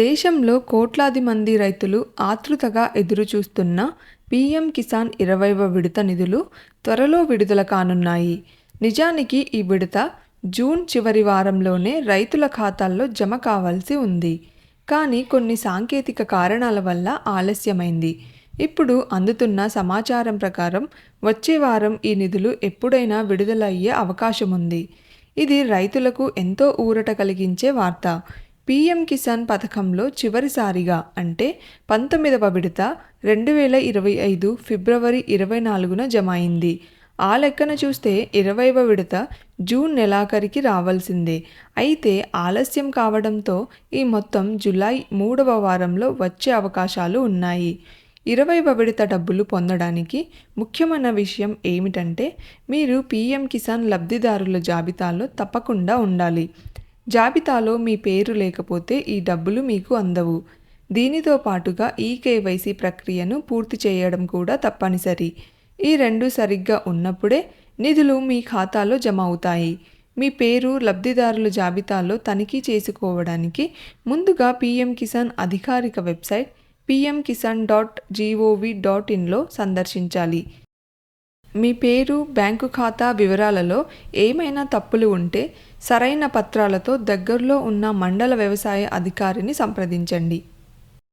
దేశంలో కోట్లాది మంది రైతులు ఆతృతగా ఎదురుచూస్తున్న పీఎం కిసాన్ 20వ విడత నిధులు త్వరలో విడుదల కానున్నాయి. నిజానికి ఈ విడత జూన్ చివరి వారంలోనే రైతుల ఖాతాల్లో జమ కావాల్సి ఉంది. కానీ కొన్ని సాంకేతిక కారణాల వల్ల ఆలస్యమైంది. ఇప్పుడు అందుతున్న సమాచారం ప్రకారం వచ్చే వారం ఈ నిధులు ఎప్పుడైనా విడుదల అయ్యే అవకాశముంది. ఇది రైతులకు ఎంతో ఊరట కలిగించే వార్త. పీఎం కిసాన్ పథకంలో చివరిసారిగా అంటే 19వ విడత 2025 ఫిబ్రవరి 24న జమ అయింది. ఆ లెక్కన చూస్తే 20వ విడత జూన్ నెలాఖరికి రావాల్సిందే. అయితే ఆలస్యం కావడంతో ఈ మొత్తం జూలై 3వ వారంలో వచ్చే అవకాశాలు ఉన్నాయి. 20వ విడత డబ్బులు పొందడానికి ముఖ్యమైన విషయం ఏమిటంటే మీరు పీఎం కిసాన్ లబ్ధిదారుల జాబితాలో తప్పకుండా ఉండాలి. జాబితాలో మీ పేరు లేకపోతే ఈ డబ్బులు మీకు అందవు. దీనితో పాటుగా ఈకేవైసీ ప్రక్రియను పూర్తి చేయడం కూడా తప్పనిసరి. ఈ రెండు సరిగ్గా ఉన్నప్పుడే నిధులు మీ ఖాతాలో జమ అవుతాయి. మీ పేరు లబ్ధిదారుల జాబితాలో తనిఖీ చేసుకోవడానికి ముందుగా పీఎం కిసాన్ అధికారిక వెబ్సైట్ pmkisan.gov.inలో సందర్శించాలి. మీ పేరు, బ్యాంకు ఖాతా వివరాలలో ఏమైనా తప్పులు ఉంటే సరైన పత్రాలతో దగ్గరలో ఉన్న మండల వ్యవసాయ అధికారిని సంప్రదించండి.